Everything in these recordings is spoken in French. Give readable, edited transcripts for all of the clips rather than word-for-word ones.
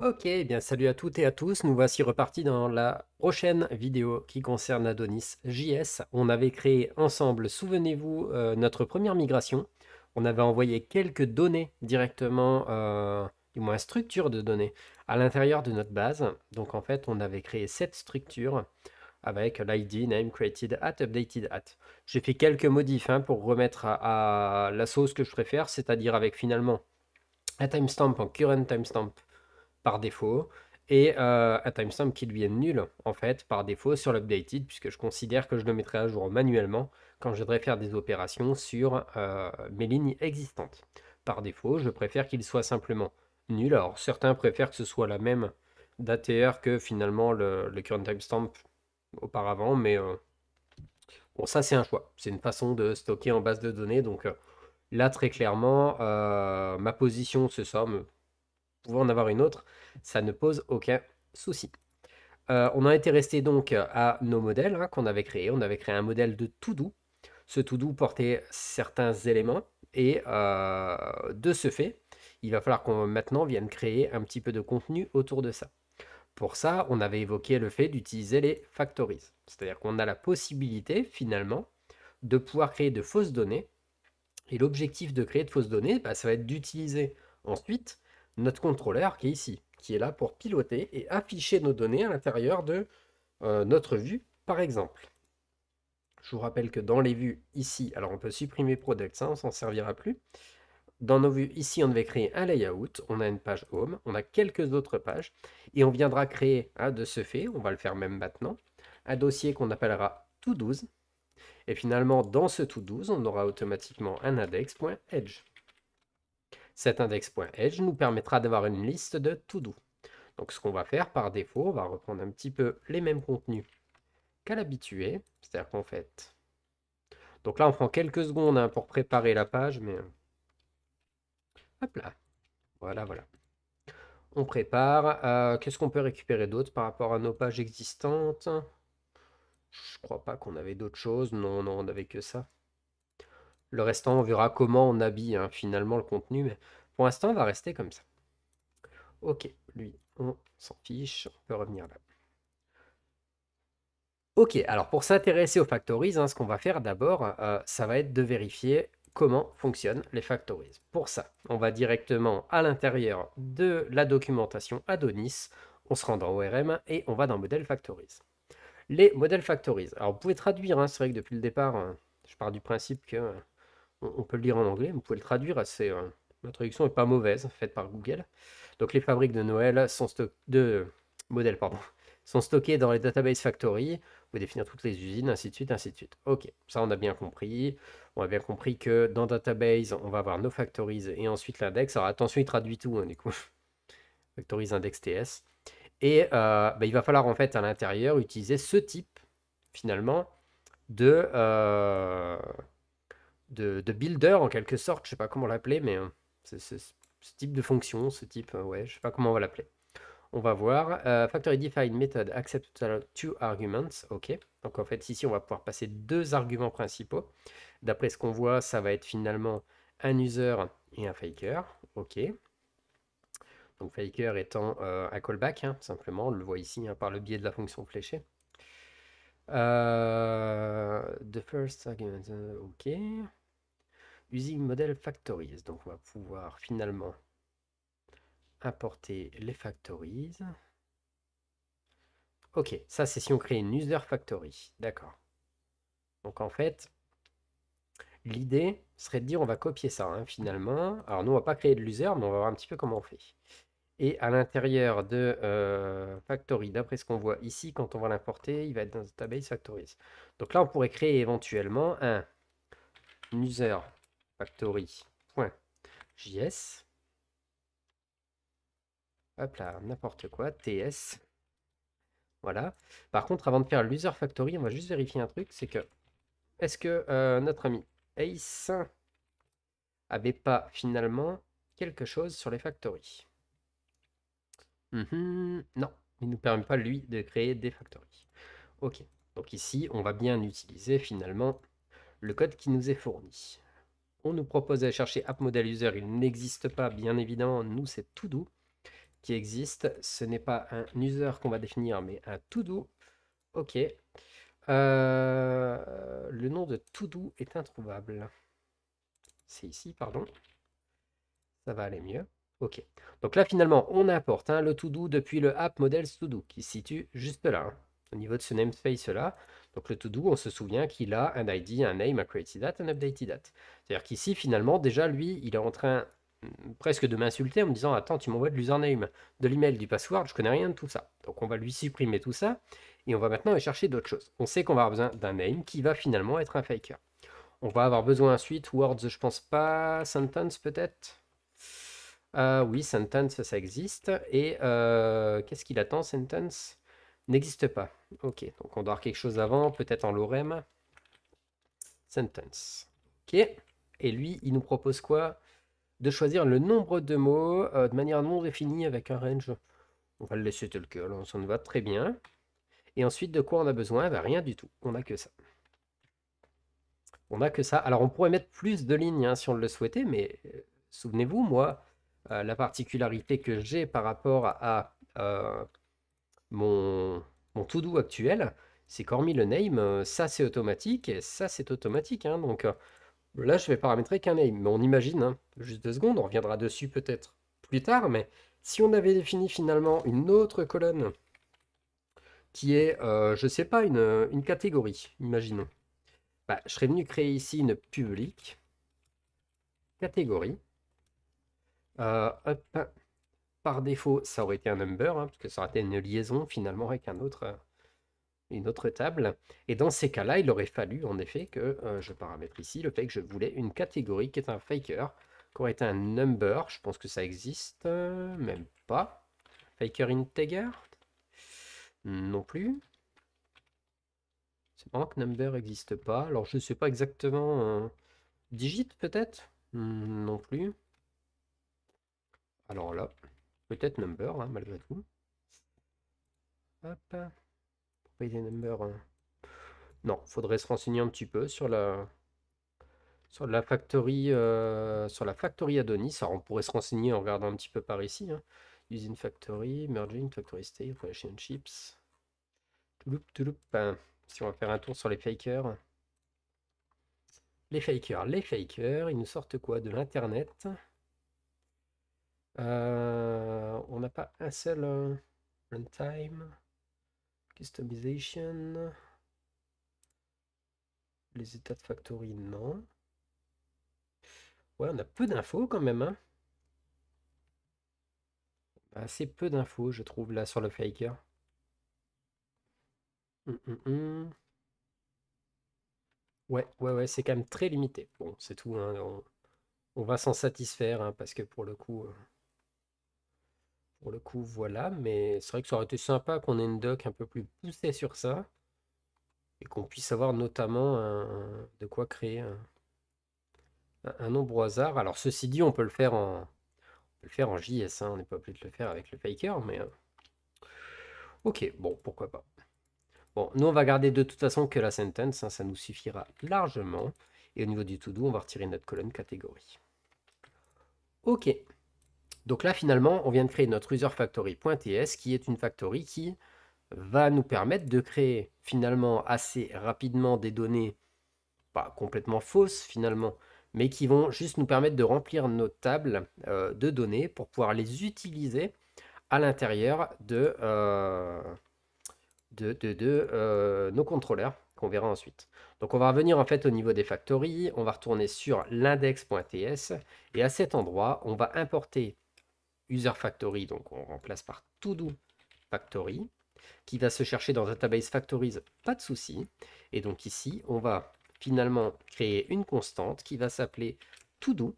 Ok, eh bien salut à toutes et à tous, nous voici repartis dans la prochaine vidéo qui concerne Adonis JS. On avait créé ensemble, souvenez-vous, notre première migration. On avait envoyé quelques données directement, du moins structure de données, à l'intérieur de notre base. Donc en fait, on avait créé cette structure avec l'ID, name, created at, updated at. J'ai fait quelques modifs pour remettre à la sauce que je préfère, c'est-à-dire avec finalement un timestamp en current timestamp par défaut et un timestamp qui lui est nul en fait par défaut sur l'updated puisque je considère que je le mettrai à jour manuellement quand je voudrais faire des opérations sur mes lignes existantes. Par défaut, je préfère qu'il soit simplement nul. Alors certains préfèrent que ce soit la même d'ATR que finalement le current timestamp auparavant, mais bon, ça c'est un choix. C'est une façon de stocker en base de données. Donc là, très clairement, ma position, c'est ça. Mais pouvant en avoir une autre, ça ne pose aucun souci. On en était resté donc à nos modèles qu'on avait créés. On avait créé un modèle de to-do. Ce to-do portait certains éléments et de ce fait, il va falloir qu'on maintenant vienne créer un petit peu de contenu autour de ça. Pour ça, on avait évoqué le fait d'utiliser les factories. C'est-à-dire qu'on a la possibilité finalement de pouvoir créer de fausses données. Et l'objectif de créer de fausses données, bah, ça va être d'utiliser ensuite notre contrôleur qui est ici, qui est là pour piloter et afficher nos données à l'intérieur de notre vue, par exemple. Je vous rappelle que dans les vues ici, alors on peut supprimer Product, ça on s'en servira plus. Dans nos vues ici, on devait créer un layout, on a une page home, on a quelques autres pages, et on viendra créer, de ce fait, on va le faire même maintenant, un dossier qu'on appellera to-dos, et finalement dans ce to-dos, on aura automatiquement un index.edge. Cet index.edge nous permettra d'avoir une liste de to-do. Donc ce qu'on va faire par défaut, on va reprendre un petit peu les mêmes contenus qu'à l'habitué, c'est-à-dire qu'en fait, donc là on prend quelques secondes pour préparer la page, mais hop là, voilà, voilà. On prépare. Qu'est-ce qu'on peut récupérer d'autre par rapport à nos pages existantes? Je crois pas qu'on avait d'autres choses. Non, non, on n'avait que ça. Le restant, on verra comment on habille finalement le contenu, mais pour l'instant, on va rester comme ça. Ok, lui, on s'en fiche. On peut revenir là. Ok, alors pour s'intéresser aux factories, ce qu'on va faire d'abord, ça va être de vérifier comment fonctionnent les factories. Pour ça, on va directement à l'intérieur de la documentation Adonis, on se rend dans ORM et on va dans Model Factories. Les Model Factories, alors vous pouvez traduire, c'est vrai que depuis le départ, je pars du principe que on peut le lire en anglais, vous pouvez le traduire, la traduction n'est pas mauvaise, faite par Google. Donc les fabriques de Noël sont de modèles, pardon, sont stockées dans les database factory. Vous pouvez définir toutes les usines, ainsi de suite, ainsi de suite. Ok, ça on a bien compris. On a bien compris que dans database, on va avoir nos factories et ensuite l'index. Alors attention, il traduit tout, du coup. Factories index TS. Et il va falloir en fait à l'intérieur utiliser ce type finalement de, euh, de builder en quelque sorte. Je sais pas comment l'appeler, mais ce type de fonction, ce type, ouais, je sais pas comment on va l'appeler. On va voir. Factory define method accept two arguments. OK. Donc en fait, ici, on va pouvoir passer deux arguments principaux. D'après ce qu'on voit, ça va être finalement un user et un faker. OK. Donc faker étant un callback, simplement. On le voit ici par le biais de la fonction fléchée. The first argument. OK. Using model factories. Donc on va pouvoir finalement importer les factories. Ok, ça c'est si on crée une user factory. D'accord. Donc en fait, l'idée serait de dire on va copier ça finalement. Alors nous on va pas créer de l'user, mais on va voir un petit peu comment on fait. Et à l'intérieur de factory, d'après ce qu'on voit ici, quand on va l'importer, il va être dans database factories. Donc là on pourrait créer éventuellement un user factory.js. Hop là, n'importe quoi, TS. Voilà. Par contre, avant de faire l'user factory, on va juste vérifier un truc, c'est que est-ce que notre ami Ace avait pas finalement quelque chose sur les factories? Non, il ne nous permet pas lui de créer des factories. Ok, donc ici on va bien utiliser finalement le code qui nous est fourni. On nous propose d'aller chercher app model user, il n'existe pas bien évidemment, nous c'est tout doux. qui existe. Ce n'est pas un user qu'on va définir, mais un to-do. Ok. Le nom de to-do est introuvable. C'est ici, pardon. Ça va aller mieux. Ok. Donc là, finalement, on importe le to-do depuis le app models to-do qui se situe juste là, au niveau de ce namespace-là. Donc le to-do, on se souvient qu'il a un ID, un name, un created date, un updated date. C'est-à-dire qu'ici, finalement, déjà, lui, il est en train presque de m'insulter en me disant attends, tu m'envoies de l'username, de l'email, du password, je connais rien de tout ça. Donc on va lui supprimer tout ça et on va maintenant aller chercher d'autres choses. On sait qu'on va avoir besoin d'un name qui va finalement être un faker. On va avoir besoin ensuite, words, je pense pas, sentence peut-être. Oui, sentence, ça existe. Et qu'est-ce qu'il attend, sentence? N'existe pas. Ok, donc on doit avoir quelque chose avant, peut-être en lorem. Sentence. Ok. Et lui, il nous propose quoi? De choisir le nombre de mots de manière non définie avec un range. On va le laisser tel quel, ça nous va très bien. Et ensuite, de quoi on a besoin? Ben, rien du tout. On n'a que ça. On n'a que ça. Alors, on pourrait mettre plus de lignes si on le souhaitait, mais souvenez-vous, moi, la particularité que j'ai par rapport à mon to-do actuel, c'est qu'hormis le name, ça c'est automatique et ça c'est automatique. Donc là, je vais paramétrer qu'un name. Mais on imagine, juste 2 secondes, on reviendra dessus peut-être plus tard, mais si on avait défini finalement une autre colonne qui est, je sais pas, une catégorie, imaginons. Bah, je serais venu créer ici une public catégorie. Hop, par défaut, ça aurait été un number, parce que ça aurait été une liaison finalement avec une autre table. Et dans ces cas-là, il aurait fallu en effet que je paramètre ici le fait que je voulais une catégorie qui est un faker, qui aurait été un number. Je pense que ça existe, même pas. Faker integer? Non plus. C'est marrant que number n'existe pas. Alors je ne sais pas exactement. Digit peut-être? Non plus. Alors là, peut-être number, malgré tout. Hop. Propriété number. Non, faudrait se renseigner un petit peu sur la factory Adonis. Alors on pourrait se renseigner en regardant un petit peu par ici. Using factory, merging, factory state, relationships. Touloup, touloup. Si on va faire un tour sur les fakers. Les fakers, ils nous sortent quoi? De l'internet. On n'a pas un seul runtime, customization. Les états de factory, non. Ouais, on a peu d'infos quand même. Assez peu d'infos, je trouve, là, sur le faker. Ouais, ouais, ouais, c'est quand même très limité. Bon, c'est tout, on va s'en satisfaire, parce que pour le coup, voilà. Mais c'est vrai que ça aurait été sympa qu'on ait une doc un peu plus poussée sur ça et qu'on puisse avoir notamment de quoi créer un nombre au hasard. Alors, ceci dit, on peut le faire en JS, on n'est pas obligé de le faire avec le faker, mais ok, bon, pourquoi pas. Bon, nous, on va garder de toute façon que la sentence, ça nous suffira largement. Et au niveau du to-do, on va retirer notre colonne catégorie. Ok. Donc là, finalement, on vient de créer notre userFactory.ts qui est une factory qui va nous permettre de créer finalement assez rapidement des données, pas complètement fausses finalement, mais qui vont juste nous permettre de remplir nos tables de données pour pouvoir les utiliser à l'intérieur de nos contrôleurs qu'on verra ensuite. Donc on va revenir en fait au niveau des factories, on va retourner sur l'index.ts et à cet endroit, on va importer user factory, donc on remplace par todo factory, qui va se chercher dans database factories, pas de souci. Et donc ici, on va finalement créer une constante qui va s'appeler todo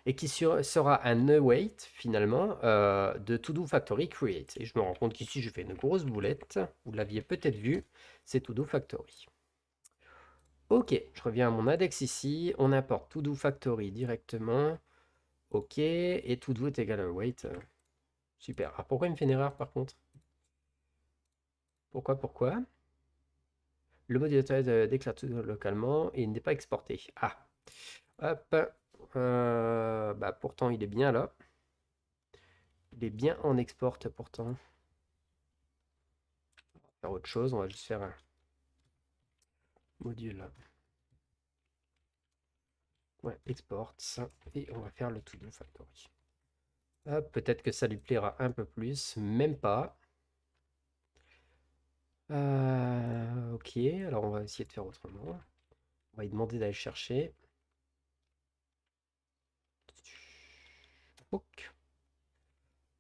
et qui sera un await finalement de todo factory create. Et je me rends compte qu'ici, je fais une grosse boulette. Vous l'aviez peut-être vu, c'est todo factory. Ok, je reviens à mon index ici. On importe todo factory directement. Ok, et todo est égal à await. Super. Alors pourquoi il me fait une erreur par contre? Pourquoi? Le modulateur déclare tout localement et il n'est pas exporté. Ah, hop. Pourtant il est bien là. Il est bien en export pourtant. On va faire autre chose, on va juste faire un module. Ouais, export ça. Et on va faire le to-do factory. Peut-être que ça lui plaira un peu plus. Même pas. Ok, alors on va essayer de faire autrement. On va lui demander d'aller chercher. Ok.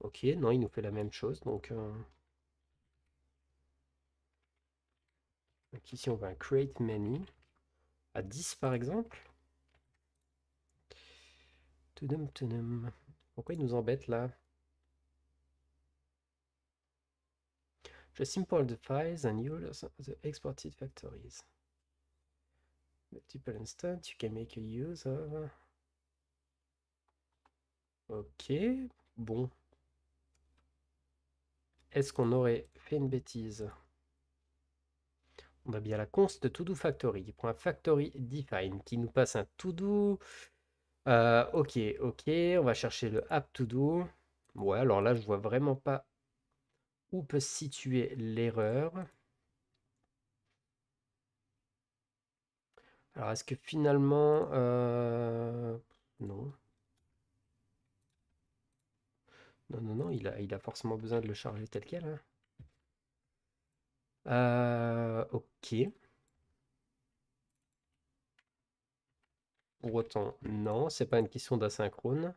Ok, non, il nous fait la même chose. Donc ici, on va create many à 10 par exemple. Tudum, tudum. Pourquoi il nous embête là? Just import the files and use the exported factories. Multiple instance, you can make a use of. Ok, bon. Est-ce qu'on aurait fait une bêtise? On a bien la const de to-do factory qui prend un factory define qui nous passe un to-do. Ok, ok, on va chercher le app to-do. Ouais, alors là, je vois vraiment pas où peut se situer l'erreur. Alors, est-ce que finalement... non. Non, non, non, il a forcément besoin de le charger tel quel, hein. Ok. Pour autant, non, c'est pas une question d'asynchrone.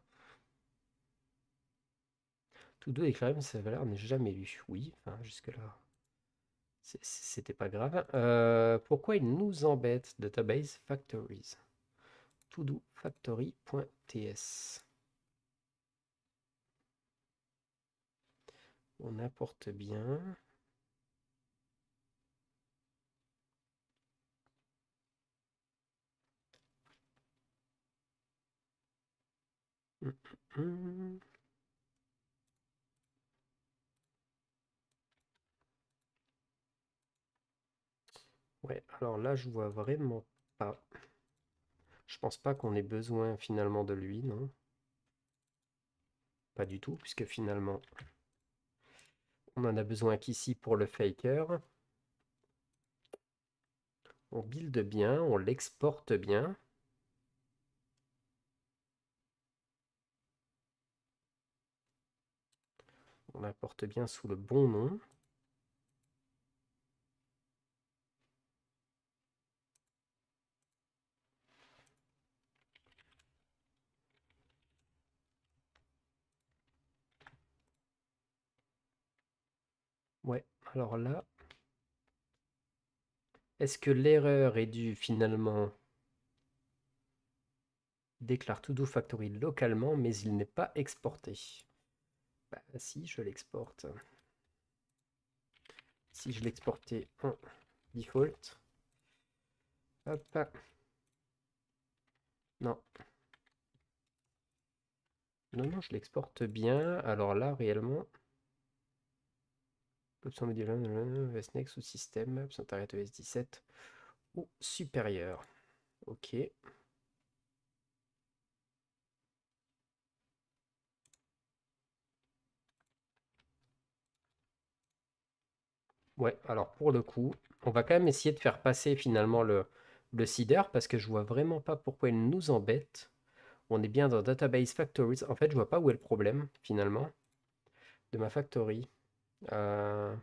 Tous deux déclarés, mais sa valeur n'est jamais lue. Oui, enfin, jusque-là, c'était pas grave. Pourquoi il nous embête? Database factories. todo factory.ts. On importe bien. Ouais, alors là, je vois vraiment pas. Je pense pas qu'on ait besoin finalement de lui, non? Pas du tout, puisque finalement, on en a besoin qu'ici pour le faker. On build bien, on l'exporte bien. On importe bien sous le bon nom. Ouais, alors là, est-ce que l'erreur est due finalement déclare todo factory localement, mais il n'est pas exporté? Bah si, je l'exporte. Si je l'exportais en default. Hop. Non. Non, non, je l'exporte bien. Alors là, réellement, option module VSNext ou système, option target ES17 ou supérieur. Ok. Ouais, alors pour le coup, on va quand même essayer de faire passer finalement le seeder parce que je vois vraiment pas pourquoi il nous embête. On est bien dans Database Factories. En fait, je vois pas où est le problème finalement de ma factory. Euh,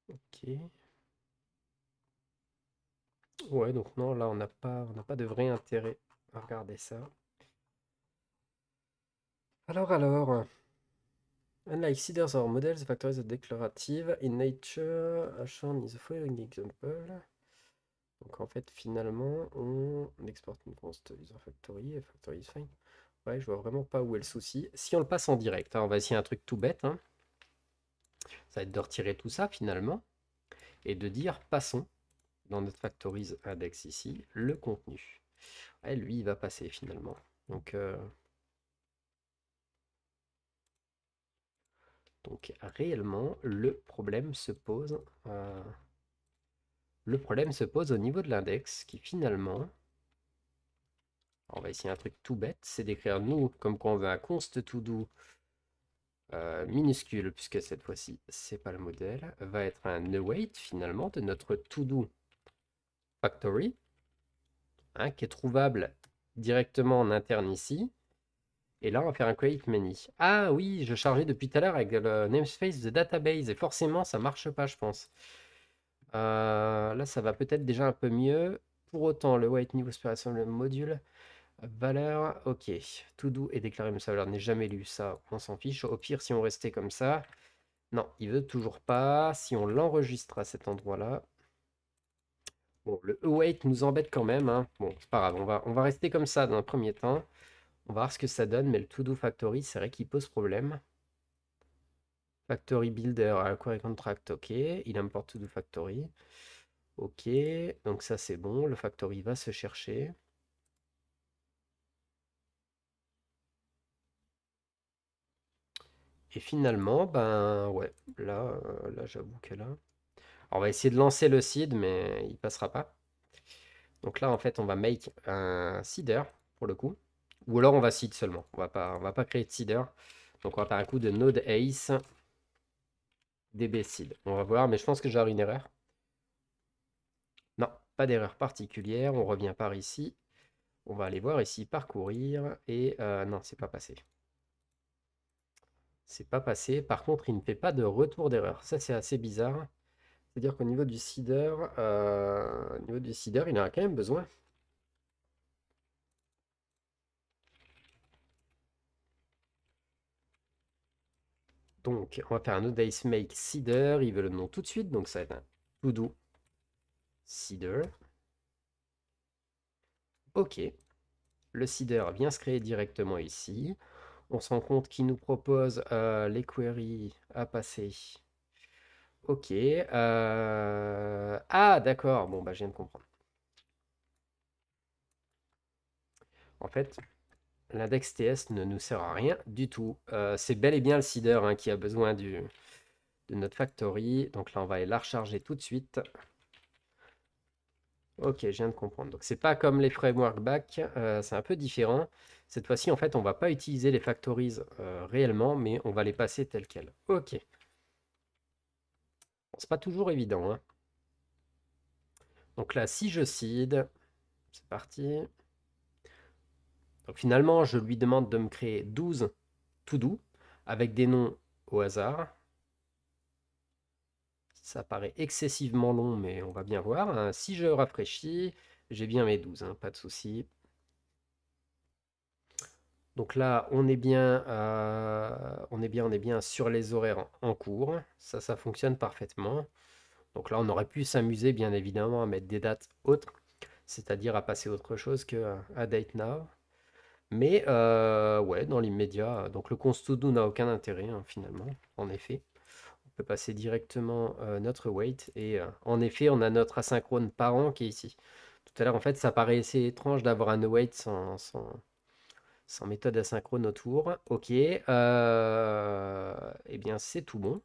ok. Ouais, donc non, là on n'a pas de vrai intérêt à regarder ça. Alors. Unlike seeders or models, the factories are declarative in nature, as shown in the following example. Donc en fait, finalement, on exporte une const user factory et factory is fine. Ouais, je vois vraiment pas où est le souci. Si on le passe en direct, hein, on va essayer un truc tout bête, hein. Ça va être de retirer tout ça finalement et de dire passons dans notre factories index ici le contenu. Ouais, lui, il va passer finalement. Donc Donc réellement, le problème se pose. Le problème se pose au niveau de l'index, qui finalement... On va essayer un truc tout bête, c'est d'écrire nous, comme quand on veut un const to do minuscule, puisque cette fois-ci, c'est pas le modèle, va être un await finalement de notre to do factory, hein, qui est trouvable directement en interne ici. Et là, on va faire un create many. Ah oui, je chargeais depuis tout à l'heure avec le namespace de database, et forcément, ça marche pas, je pense. Là, ça va peut-être déjà un peu mieux. Pour autant, le wait new aspiration, le module, valeur, ok. To do est déclaré, mais sa valeur n'est jamais lue, ça, on s'en fiche. Au pire, si on restait comme ça, non, il veut toujours pas. Si on l'enregistre à cet endroit-là, bon, le await nous embête quand même, hein. Bon, c'est pas grave, on va rester comme ça dans un premier temps. On va voir ce que ça donne, mais le to do factory, c'est vrai qu'il pose problème. Factory builder, query contract, ok. Il importe to do factory. Ok, donc ça c'est bon, le factory va se chercher. Et finalement, ben ouais, là j'avoue que là... Alors, on va essayer de lancer le seed, mais il passera pas. Donc là, en fait, on va make un seeder, pour le coup. Ou alors on va seed seulement, on va pas créer de seeder. Donc on va faire un coup de node ace db seed. On va voir, mais je pense que j'ai une erreur. Non, pas d'erreur particulière, on revient par ici. On va aller voir ici, parcourir, et non, c'est pas passé. C'est pas passé. Par contre, il ne fait pas de retour d'erreur. Ça, c'est assez bizarre. C'est-à-dire qu'au niveau du seeder, il en a quand même besoin. Donc, on va faire un node ace make seeder. Il veut le nom tout de suite, donc ça va être un to do seeder. Ok. Le seeder vient se créer directement ici. On se rend compte qu'il nous propose les queries à passer. Ok. Ah, d'accord. Bon, bah, je viens de comprendre. En fait, l'index TS ne nous sert à rien du tout. C'est bel et bien le seeder, hein, qui a besoin de notre factory. Donc là, on va aller la recharger tout de suite. Ok, je viens de comprendre. Donc, c'est pas comme les framework back, c'est un peu différent. Cette fois-ci, en fait, on va pas utiliser les factories réellement, mais on va les passer telles quelles. Ok. Bon, c'est pas toujours évident, hein. Donc là, si je seed, c'est parti. Donc finalement, je lui demande de me créer 12 to-do avec des noms au hasard. Ça paraît excessivement long, mais on va bien voir, hein. Si je rafraîchis, j'ai bien mes 12, hein, pas de souci. Donc là, on est bien sur les horaires en cours. Ça fonctionne parfaitement. Donc là, on aurait pu s'amuser, bien évidemment, à mettre des dates autres, c'est-à-dire à passer autre chose que à date now. Mais ouais, dans l'immédiat, donc le const to do n'a aucun intérêt, hein, finalement, en effet. On peut passer directement notre wait. Et en effet, on a notre asynchrone parent qui est ici. Tout à l'heure, en fait, ça paraissait étrange d'avoir un await sans méthode asynchrone autour. Ok. Eh bien, c'est tout bon.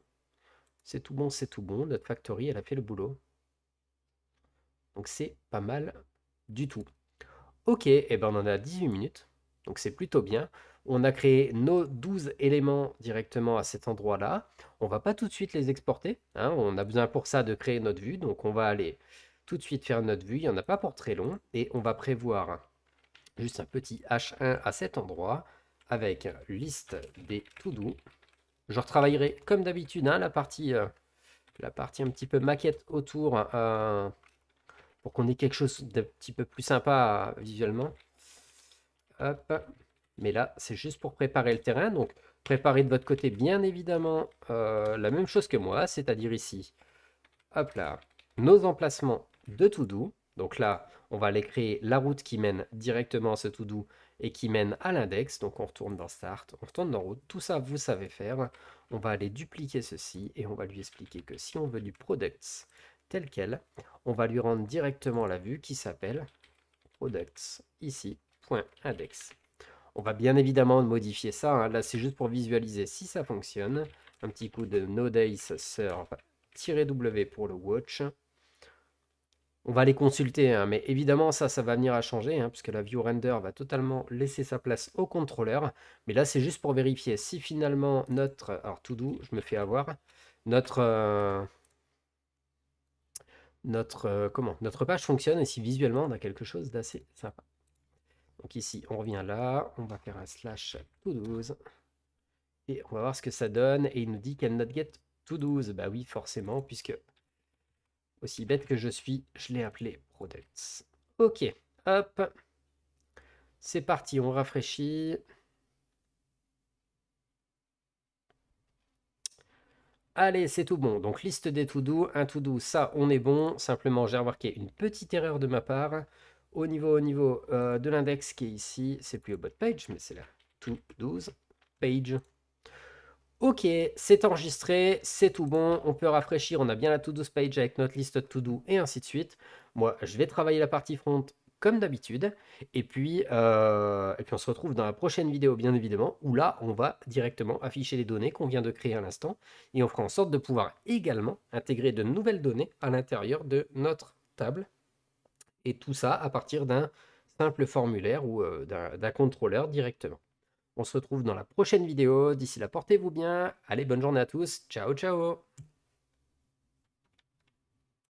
C'est tout bon, c'est tout bon. Notre factory, elle a fait le boulot. Donc, c'est pas mal du tout. Ok, et ben on en a 18 minutes. Donc, c'est plutôt bien. On a créé nos 12 éléments directement à cet endroit-là. On va pas tout de suite les exporter, hein. On a besoin pour ça de créer notre vue. Donc, on va aller tout de suite faire notre vue. Il n'y en a pas pour très long. Et on va prévoir juste un petit H1 à cet endroit avec liste des to-do. Je retravaillerai comme d'habitude, hein, la partie un petit peu maquette autour pour qu'on ait quelque chose d'un petit peu plus sympa visuellement. Hop. Mais là, c'est juste pour préparer le terrain. Donc, préparez de votre côté, bien évidemment, la même chose que moi, c'est-à-dire ici, hop là, nos emplacements de to-do. Donc là, on va aller créer la route qui mène directement à ce to-do et qui mène à l'index. Donc on retourne dans Start, on retourne dans Route. Tout ça, vous savez faire. On va aller dupliquer ceci et on va lui expliquer que si on veut du products tel quel, on va lui rendre directement la vue qui s'appelle products ici, .index. On va bien évidemment modifier ça, hein. Là, c'est juste pour visualiser si ça fonctionne. un petit coup de Nodace serve-w pour le watch. On va les consulter, hein, mais évidemment, ça va venir à changer, hein, puisque la view render va totalement laisser sa place au contrôleur. Mais là, c'est juste pour vérifier si finalement notre... Alors, to do, je me fais avoir. Notre... notre page fonctionne et si visuellement, on a quelque chose d'assez sympa. Donc ici, on revient là. On va faire un slash to-dos. Et on va voir ce que ça donne. Et il nous dit qu'elle not get to-dos. Bah oui, forcément, puisque... Aussi bête que je suis, je l'ai appelé products. Ok, hop. C'est parti, on rafraîchit. Allez, c'est tout bon. Donc, liste des to-do. Un to-do, ça, on est bon. Simplement, j'ai remarqué une petite erreur de ma part. Au niveau de l'index qui est ici, c'est plus about page, mais c'est là. To-dos page. Ok, c'est enregistré, c'est tout bon. On peut rafraîchir. On a bien la to-dos page avec notre liste to-do et ainsi de suite. Moi, je vais travailler la partie front comme d'habitude. Et puis on se retrouve dans la prochaine vidéo, bien évidemment, où là, on va directement afficher les données qu'on vient de créer à l'instant. Et on fera en sorte de pouvoir également intégrer de nouvelles données à l'intérieur de notre table. Et tout ça à partir d'un simple formulaire ou d'un contrôleur directement. On se retrouve dans la prochaine vidéo. D'ici là, portez-vous bien. Allez, bonne journée à tous. Ciao, ciao.